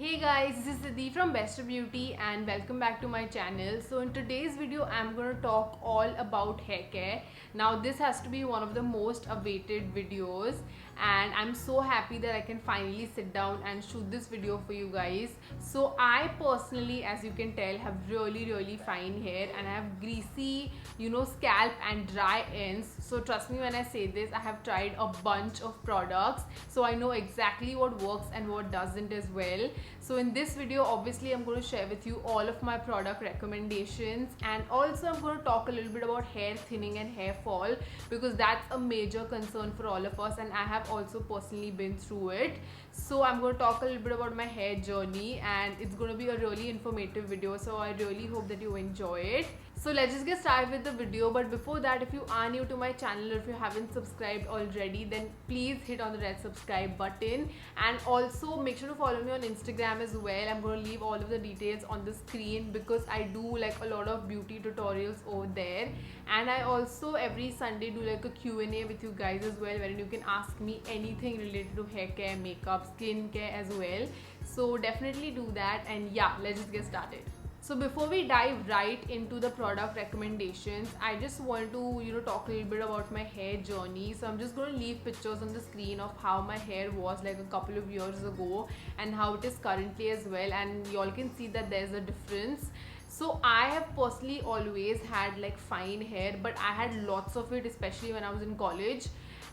Hey guys, this is Siddhi from Best of Beauty and welcome back to my channel. So in today's video, I'm going to talk all about hair care. Now this has to be one of the most awaited videos and I'm so happy that I can finally sit down and shoot this video for you guys. So I personally, as you can tell, have really fine hair and I have greasy, scalp and dry ends. So trust me when I say this, I have tried a bunch of products. So I know exactly what works and what doesn't as well. So in this video, obviously I'm going to share with you all of my product recommendations, and also I'm going to talk a little bit about hair thinning and hair fall because that's a major concern for all of us and I have also personally been through it. So I'm going to talk a little bit about my hair journey and it's going to be a really informative video, so I really hope that you enjoy it. So let's just get started with the video, but before that, if you are new to my channel or if you haven't subscribed already, then please hit on the red subscribe button and also make sure to follow me on Instagram as well. I'm going to leave all of the details on the screen because I do like a lot of beauty tutorials over there, and I also every Sunday do like a Q&A with you guys as well, wherein you can ask me anything related to hair care, makeup, skin care as well. So definitely do that, and yeah, let's just get started. So before we dive right into the product recommendations, I just want to talk a little bit about my hair journey. So I'm just going to leave pictures on the screen of how my hair was like a couple of years ago and how it is currently as well, and y'all can see that there's a difference. So I have personally always had like fine hair, but I had lots of it, especially when I was in college.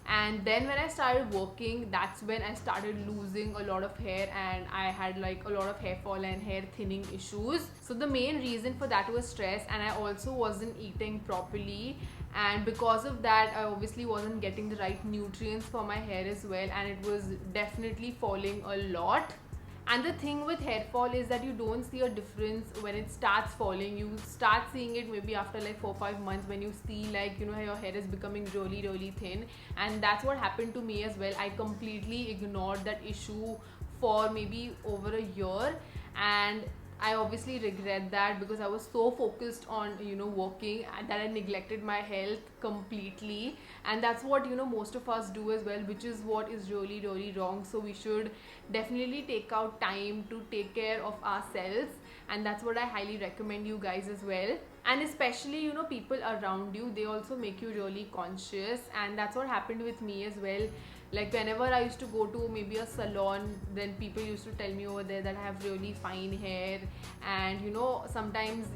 And then when I started working, that's when I started losing a lot of hair and I had like a lot of hair fall and hair thinning issues. So the main reason for that was stress, and I also wasn't eating properly, and because of that I obviously wasn't getting the right nutrients for my hair as well, and it was definitely falling a lot. And the thing with hair fall is that you don't see a difference when it starts falling. You start seeing it maybe after like 4-5 months, when you see like your hair is becoming really thin, and that's what happened to me as well. I completely ignored that issue for maybe over a year, and I obviously regret that because I was so focused on working that I neglected my health completely, and that's what most of us do as well, which is what is really wrong. So we should definitely take out time to take care of ourselves, and that's what I highly recommend you guys as well. And especially people around you, they also make you really conscious, and that's what happened with me as well. Like whenever I used to go to maybe a salon, then people used to tell me over there that I have really fine hair, and sometimes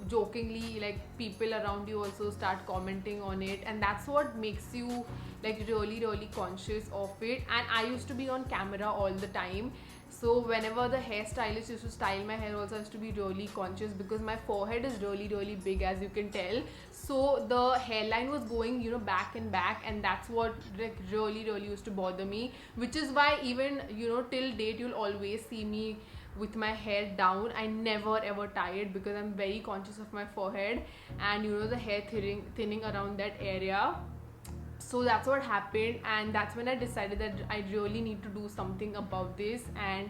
jokingly, like people around you also start commenting on it, and that's what makes you like really conscious of it. And I used to be on camera all the time, so whenever the hairstylist used to style my hair also, I used to be really conscious because my forehead is really big, as you can tell. So the hairline was going back and back, and that's what like really used to bother me, which is why even till date you'll always see me with my hair down. I never ever tie it because I'm very conscious of my forehead and the hair thinning around that area. So that's what happened, and that's when I decided that I really need to do something about this and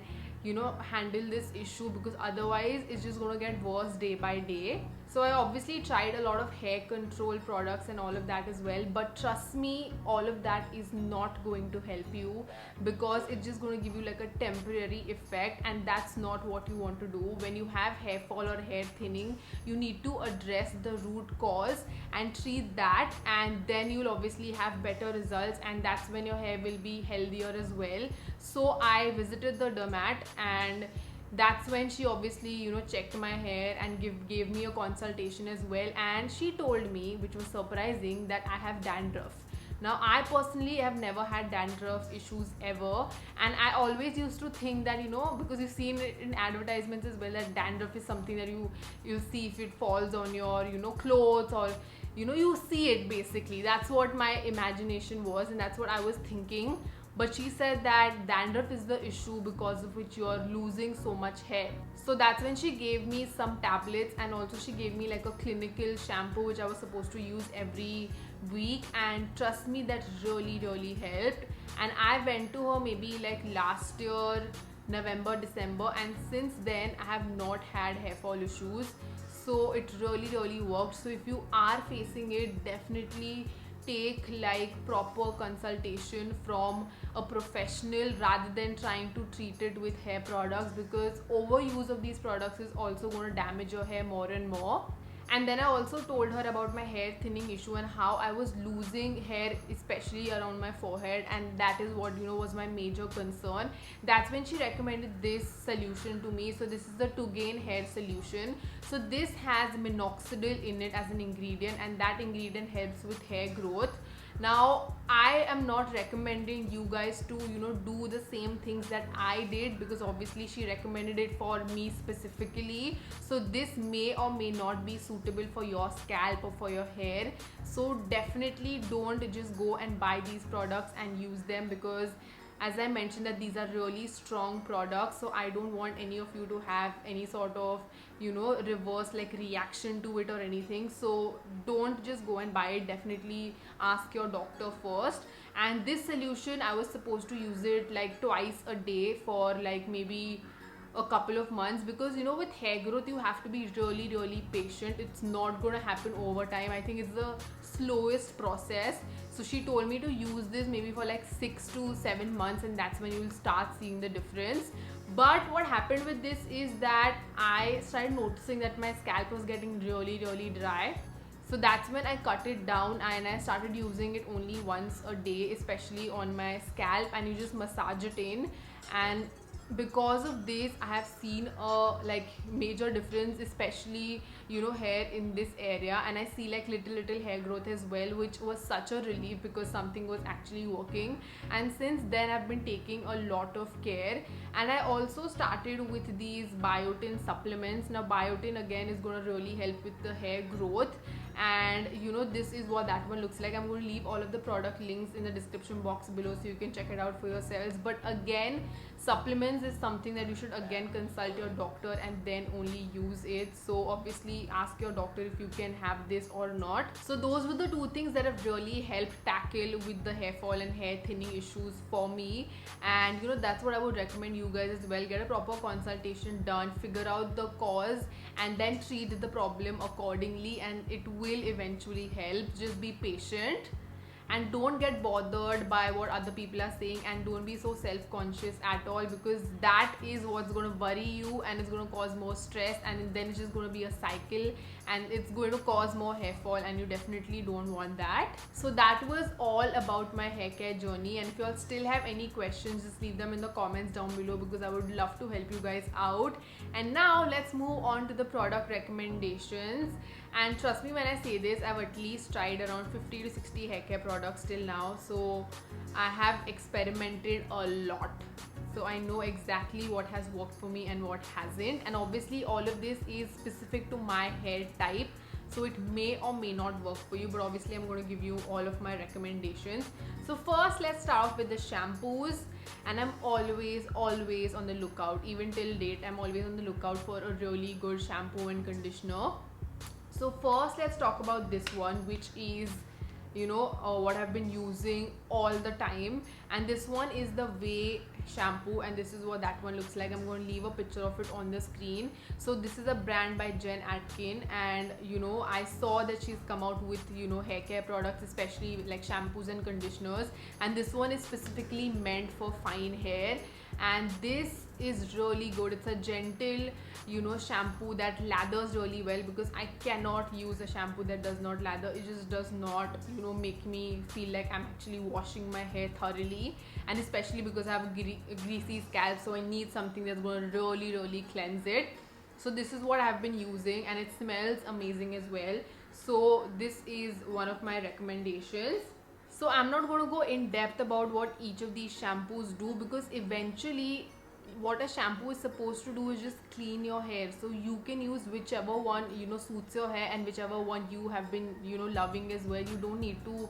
handle this issue, because otherwise it's just going to get worse day by day. So I obviously tried a lot of hair control products and all of that as well, but trust me, all of that is not going to help you because it's just going to give you like a temporary effect, and that's not what you want to do. When you have hair fall or hair thinning, you need to address the root cause and treat that, and then you'll obviously have better results, and that's when your hair will be healthier as well. So I visited the dermat, and that's when she obviously checked my hair and gave me a consultation as well, and she told me, which was surprising, that I have dandruff. Now I personally have never had dandruff issues ever, and I always used to think that because you've seen it in advertisements as well, that dandruff is something that you see if it falls on your clothes, or you see it basically. That's what my imagination was, and that's what I was thinking. But she said that dandruff is the issue because of which you're losing so much hair. So that's when she gave me some tablets, and also she gave me like a clinical shampoo which I was supposed to use every week, and trust me, that really helped. And I went to her maybe like last year November, December, and since then I have not had hair fall issues. So it really worked. So if you are facing it, definitely take like proper consultation from a professional rather than trying to treat it with hair products, because overuse of these products is also going to damage your hair more and more. And then I also told her about my hair thinning issue and how I was losing hair, especially around my forehead, and that is what was my major concern. That's when she recommended this solution to me. So this is the To Gain hair solution. So this has minoxidil in it as an ingredient, and that ingredient helps with hair growth. Now I am not recommending you guys to do the same things that I did, because obviously she recommended it for me specifically, so this may or may not be suitable for your scalp or for your hair. So definitely don't just go and buy these products and use them, because as I mentioned that these are really strong products, so I don't want any of you to have any sort of reverse like reaction to it or anything. So don't just go and buy it, definitely ask your doctor first. And this solution, I was supposed to use it like twice a day for like maybe a couple of months, because with hair growth you have to be really patient. It's not going to happen over time. I think it's the slowest process. So she told me to use this maybe for like 6 to 7 months, and that's when you will start seeing the difference. But what happened with this is that I started noticing that my scalp was getting really dry. So that's when I cut it down and I started using it only once a day, especially on my scalp, and you just massage it in. And because of this I have seen a like major difference, especially hair in this area, and I see like little hair growth as well, which was such a relief because something was actually working. And since then I've been taking a lot of care, and I also started with these biotin supplements. Now biotin again is going to really help with the hair growth, and this is what that one looks like. I'm going to leave all of the product links in the description box below so you can check it out for yourselves. But again, supplements is something that you should again consult your doctor and then only use it. So obviously ask your doctor if you can have this or not. So those were the two things that have really helped tackle with the hair fall and hair thinning issues for me. And that's what I would recommend you guys as well. Get a proper consultation done, figure out the cause, and then treat the problem accordingly, and it will eventually help. Just be patient and don't get bothered by what other people are saying, and don't be so self-conscious at all, because that is what's going to worry you and it's going to cause more stress, and then it's just going to be a cycle and it's going to cause more hair fall, and you definitely don't want that. So that was all about my hair care journey, and if you all still have any questions, just leave them in the comments down below, because I would love to help you guys out. And now let's move on to the product recommendations. And trust me when I say this, I've at least tried around 50 to 60 hair care products till now, so I have experimented a lot, so I know exactly what has worked for me and what hasn't. And obviously all of this is specific to my hair type, so it may or may not work for you, but obviously I'm going to give you all of my recommendations. So first let's start off with the shampoos, and I'm always on the lookout. Even till date I'm always on the lookout for a really good shampoo and conditioner. So first let's talk about this one, which is what I've been using all the time, and this one is the Way shampoo, and this is what that one looks like. I'm going to leave a picture of it on the screen. So this is a brand by Jen Atkin, and I saw that she's come out with hair care products, especially like shampoos and conditioners, and this one is specifically meant for fine hair, and this is really good. It's a gentle shampoo that lathers really well, because I cannot use a shampoo that does not lather. It just does not make me feel like I'm actually washing my hair thoroughly, and especially because I have a greasy scalp, so I need something that's going to really cleanse it. So this is what I've been using, and it smells amazing as well. So this is one of my recommendations. So I'm not going to go in depth about what each of these shampoos do, because eventually what a shampoo is supposed to do is just clean your hair. So you can use whichever one suits your hair, and whichever one you have been loving as well. You don't need to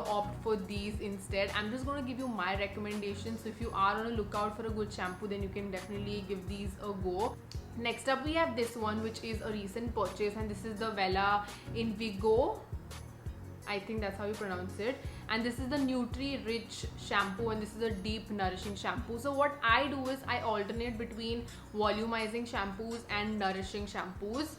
opt for these instead. I'm just going to give you my recommendations. So if you are on a lookout for a good shampoo, then you can definitely give these a go. Next up we have this one, which is a recent purchase, and this is the Wella Invigo, I think that's how you pronounce it, and this is the Nutri Rich shampoo, and this is a deep nourishing shampoo. So what I do is I alternate between volumizing shampoos and nourishing shampoos,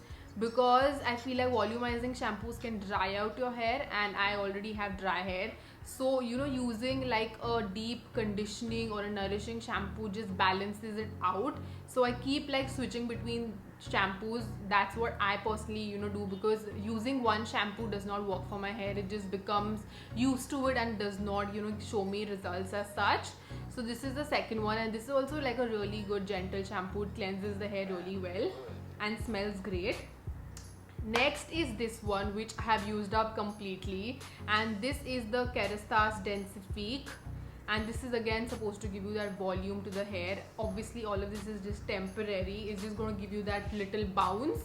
because I feel like volumizing shampoos can dry out your hair, and I already have dry hair. So using like a deep conditioning or a nourishing shampoo just balances it out. So I keep like switching between shampoos. That's what I personally do, because using one shampoo does not work for my hair. It just becomes used to it and does not show me results as such. So this is the second one, and this is also like a really good gentle shampoo. It cleanses the hair really well and smells great. Next is this one, which I have used up completely, and this is the Kerastase Densifique, and this is again supposed to give you that volume to the hair. Obviously all of this is just temporary, it's just going to give you that little bounce,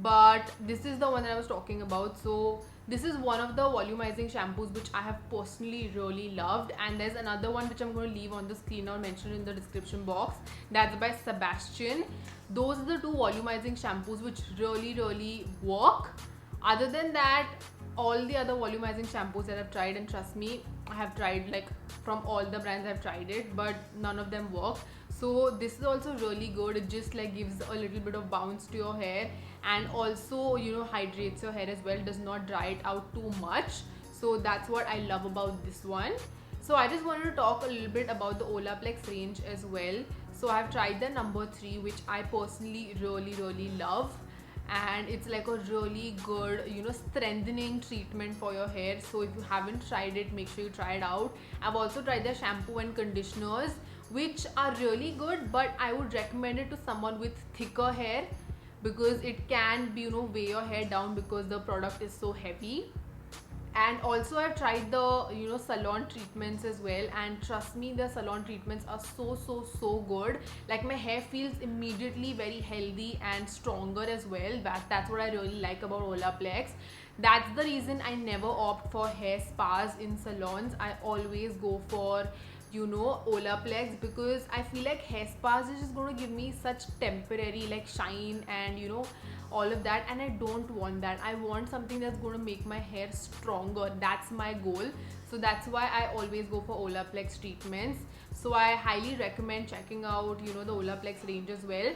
but this is the one that I was talking about. So this is one of the volumizing shampoos which I have personally really loved, and there's another one which I'm going to leave on the screen or mention in the description box. That's by Sebastian. Those are the two volumizing shampoos which really work. Other than that, all the other volumizing shampoos that I've tried, and trust me, I have tried like from all the brands I've tried it, but none of them work. So this is also really good. It just like gives a little bit of bounce to your hair, and also hydrates your hair as well, does not dry it out too much. So that's what I love about this one. So I just wanted to talk a little bit about the Olaplex range as well. So I've tried the number 3, which I personally really love, and it's like a really good strengthening treatment for your hair. So if you haven't tried it, make sure you try it out. I've also tried their shampoo and conditioners, which are really good, but I would recommend it to someone with thicker hair, because it can be weigh your hair down because the product is so heavy. And also I've tried the salon treatments as well, and trust me, the salon treatments are so good. Like my hair feels immediately very healthy and stronger as well. That's what I really like about Olaplex. That's the reason I never opt for hair spas in salons. I always go for Olaplex, because I feel like hair spas is just going to give me such temporary like shine and all of that, and I don't want that. I want something that's going to make my hair stronger. That's my goal. So that's why I always go for Olaplex treatments. So I highly recommend checking out the Olaplex range as well.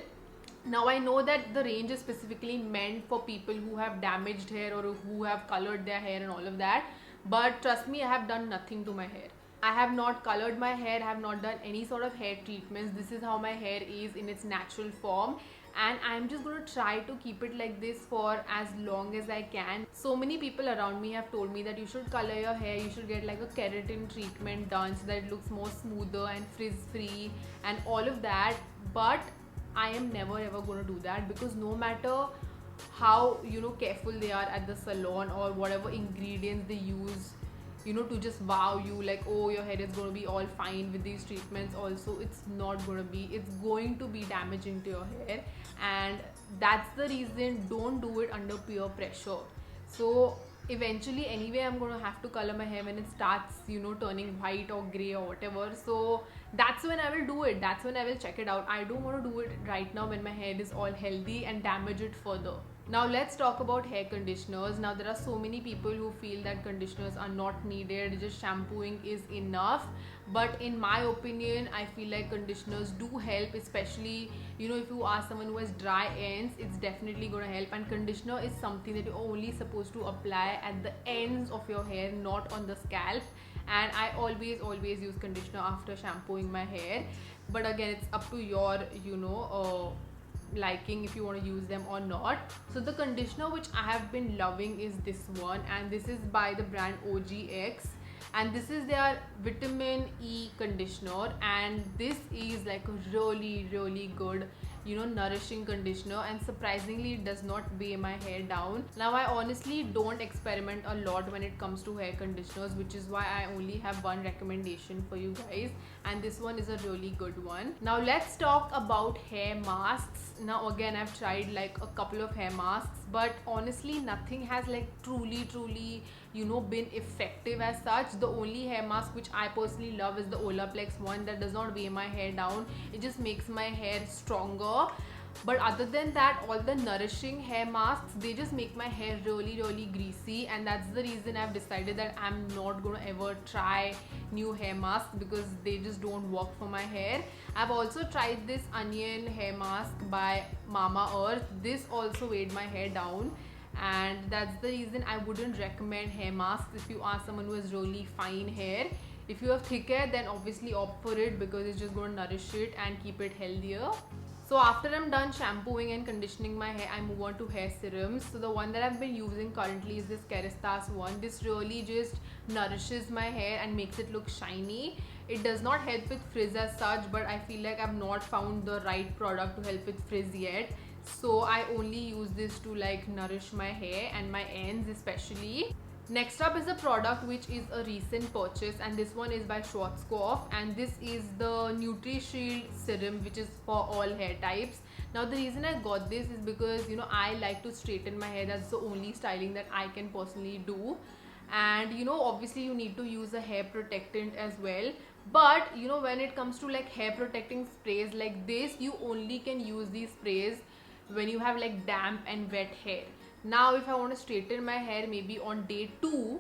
Now I know that the range is specifically meant for people who have damaged hair or who have colored their hair and all of that, but trust me, I have done nothing to my hair. I have not colored my hair, I have not done any sort of hair treatments. This is how my hair is in its natural form, and I'm just going to try to keep it like this for as long as I can. So many people around me have told me that you should color your hair, you should get like a keratin treatment done so that it looks more smoother and frizz free and all of that, but I am never ever going to do that, because no matter how careful they are at the salon or whatever ingredients they use to just wow you, like, oh, your hair is going to be all fine with these treatments, also it's not going to be. It's going to be damaging to your hair, and that's the reason don't do it under peer pressure. So eventually anyway I'm going to have to color my hair when it starts turning white or gray or whatever. So that's when I will do it, that's when I will check it out. I don't want to do it right now when my hair is all healthy and damage it further. Now let's talk about hair conditioners. Now there are so many people who feel that conditioners are not needed, just shampooing is enough, but in my opinion I feel like conditioners do help, especially if you are someone who has dry ends, it's definitely going to help. And conditioner is something that you're only supposed to apply at the ends of your hair, not on the scalp. And I always use conditioner after shampooing my hair, but again it's up to your liking if you want to use them or not. So the conditioner which I have been loving is this one, and this is by the brand OGX, and this is their vitamin E conditioner, and this is like a really good nourishing conditioner, and surprisingly it does not weigh my hair down. Now I honestly don't experiment a lot when it comes to hair conditioners, which is why I only have one recommendation for you guys, and this one is a really good one. Now let's talk about hair masks. Now again I've tried like a couple of hair masks, but honestly nothing has like truly been effective as such. The only hair mask which I personally love is the Olaplex one, that does not weigh my hair down, it just makes my hair stronger. But other than that, all the nourishing hair masks, they just make my hair really greasy, and that's the reason I've decided that I'm not gonna ever try new hair masks, because they just don't work for my hair. I've also tried this onion hair mask by Mama Earth. This also weighed my hair down, and that's the reason I wouldn't recommend hair masks if you are someone who has really fine hair. If you have thick hair, then obviously opt for it because it's just going to nourish it and keep it healthier. So after I'm done shampooing and conditioning my hair, I move on to hair serums. So the one that I've been using currently is this Kerastase one. This really just nourishes my hair and makes it look shiny. It does not help with frizz as such, but I feel like I've not found the right product to help with frizz yet. So I only use this to like nourish my hair and my ends especially. Next up is a product which is a recent purchase, and this one is by Schwarzkopf, and this is the NutriShield serum, which is for all hair types. Now the reason I got this is because I like to straighten my hair. That's the only styling that I can personally do, and obviously you need to use a hair protectant as well. But when it comes to like hair protecting sprays like this, you only can use these sprays when you have like damp and wet hair. Now if I want to straighten my hair maybe on day 2,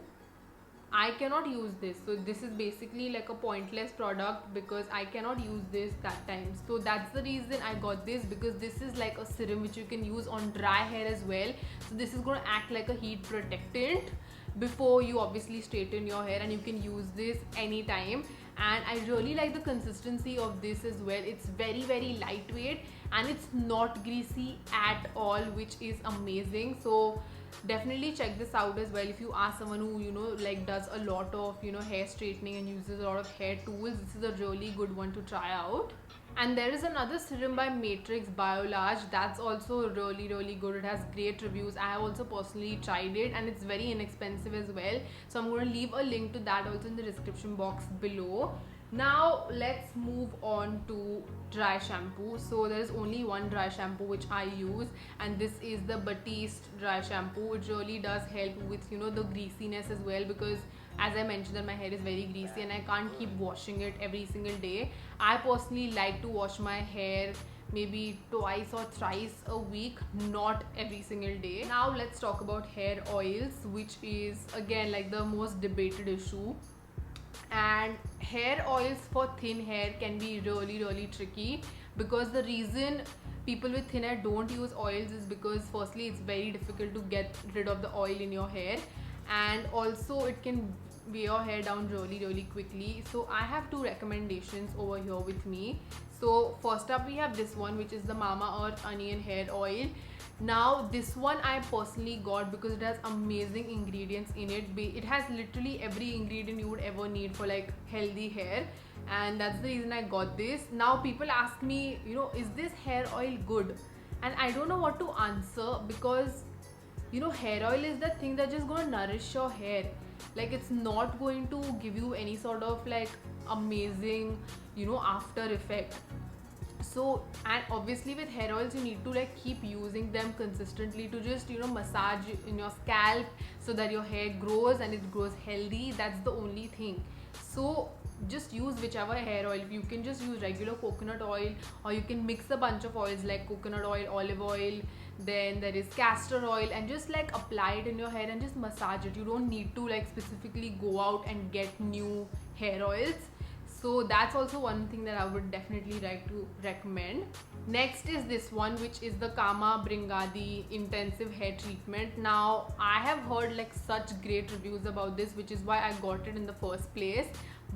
I cannot use this. So this is basically like a pointless product because I cannot use this that time. So that's the reason I got this, because this is like a serum which you can use on dry hair as well. So this is going to act like a heat protectant before you obviously straighten your hair, and you can use this anytime. And I really like the consistency of this as well. It's very lightweight and it's not greasy at all, which is amazing. So definitely check this out as well if you are someone who like does a lot of hair straightening and uses a lot of hair tools. This is a really good one to try out. And there is another serum by Matrix Biolage that's also really good. It has great reviews. I have also personally tried it and it's very inexpensive as well. So I'm going to leave a link to that also in the description box below. Now let's move on to dry shampoo. So there is only one dry shampoo which I use, and this is the Batiste dry shampoo. It really does help with the greasiness as well, because as I mentioned that my hair is very greasy and I can't keep washing it every single day. I personally like to wash my hair maybe twice or thrice a week, not every single day. Now let's talk about hair oils, which is again like the most debated issue. And hair oils for thin hair can be really tricky, because the reason people with thin hair don't use oils is because firstly it's very difficult to get rid of the oil in your hair, and also it can weigh your hair down really quickly. So I have two recommendations over here with me. So first up we have this one, which is the Mamaearth onion hair oil. Now this one I personally got because it has amazing ingredients in it. It has literally every ingredient you would ever need for like healthy hair, and that's the reason I got this. Now people ask me, is this hair oil good? And I don't know what to answer, because hair oil is the thing that's just going to nourish your hair. Like it's not going to give you any sort of like amazing after effect. So, and obviously with hair oils you need to like keep using them consistently to just massage in your scalp so that your hair grows and it grows healthy. That's the only thing. So just use whichever hair oil. You can just use regular coconut oil, or you can mix a bunch of oils like coconut oil, olive oil, then there is castor oil, and just like apply it in your hair and just massage it. You don't need to like specifically go out and get new hair oils. So that's also one thing that I would definitely like to recommend. Next is this one, which is the Kama Bringadi intensive hair treatment. Now I have heard like such great reviews about this, which is why I got it in the first place.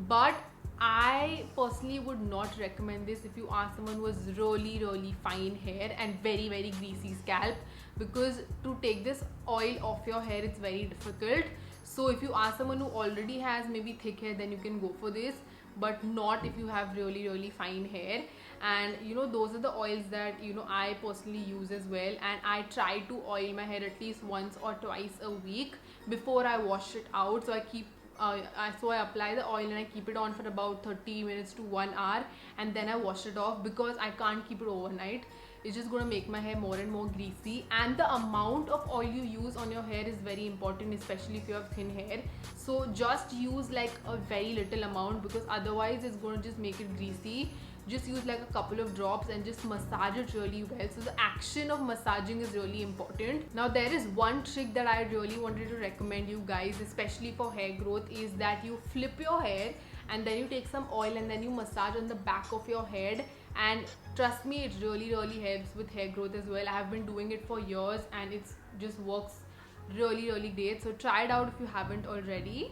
But I personally would not recommend this if you are someone who has really fine hair and very greasy scalp, because to take this oil off your hair it's very difficult. So if you are someone who already has maybe thick hair, then you can go for this, but not if you have really fine hair. And those are the oils that I personally use as well, and I try to oil my hair at least once or twice a week before I wash it out. So I apply the oil and I keep it on for about 30 minutes to 1 hour, and then I wash it off, because I can't keep it overnight. It's just going to make my hair more and more greasy. And the amount of oil you use on your hair is very important, especially if you have thin hair. So just use like a very little amount, because otherwise it's going to just make it greasy. Just use like a couple of drops and just massage it really well. So the action of massaging is really important. Now there is one trick that I really wanted to recommend you guys, especially for hair growth, is that you flip your hair and then you take some oil and then you massage on the back of your head. And trust me, it really helps with hair growth as well. I have been doing it for years and it just works really great. So try it out if you haven't already.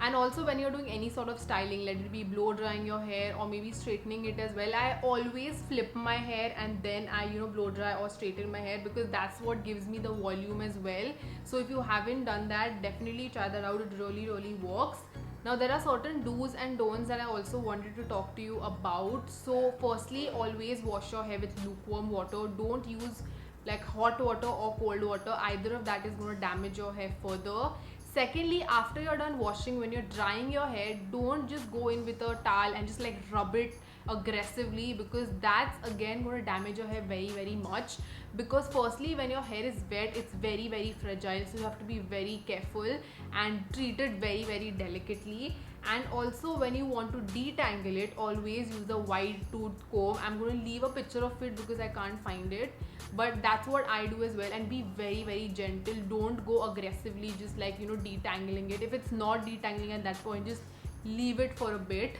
And also when you're doing any sort of styling, let it be blow drying your hair or maybe straightening it as well, I always flip my hair and then I blow dry or straighten my hair, because that's what gives me the volume as well. So if you haven't done that, definitely try that out. It really works. Now there are certain do's and don'ts that I also wanted to talk to you about. So firstly, always wash your hair with lukewarm water. Don't use like hot water or cold water. Either of that is going to damage your hair further. Secondly, after you're done washing, when you're drying your hair, don't just go in with a towel and just like rub it aggressively, because that's again going to damage your hair very much. Because firstly, when your hair is wet, it's very fragile, so you have to be very careful and treat it very delicately. And also when you want to detangle it, always use the wide tooth comb. I'm going to leave a picture of it because I can't find it, but that's what I do as well. And be very gentle. Don't go aggressively just like detangling it. If it's not detangling at that point, just leave it for a bit,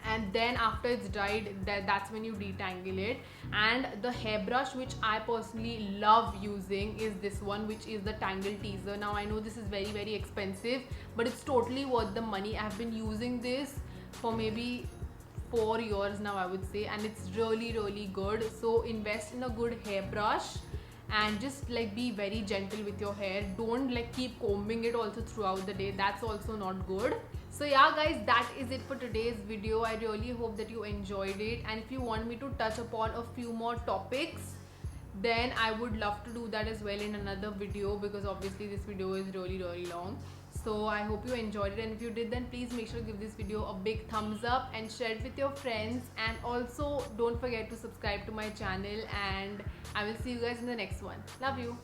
and then after it's dried, that's when you detangle it. And the hairbrush which I personally love using is this one, which is the Tangle Teaser. Now I know this is very expensive, but it's totally worth the money. I've been using this for maybe 4 years now, I would say, and it's really good. So invest in a good hairbrush and just like be very gentle with your hair. Don't like keep combing it also throughout the day. That's also not good. So yeah guys, that is it for today's video. I really hope that you enjoyed it, and if you want me to touch upon a few more topics, then I would love to do that as well in another video, because obviously this video is really long. So I hope you enjoyed it, and if you did, then please make sure to give this video a big thumbs up and share it with your friends. And also don't forget to subscribe to my channel, and I will see you guys in the next one. Love you.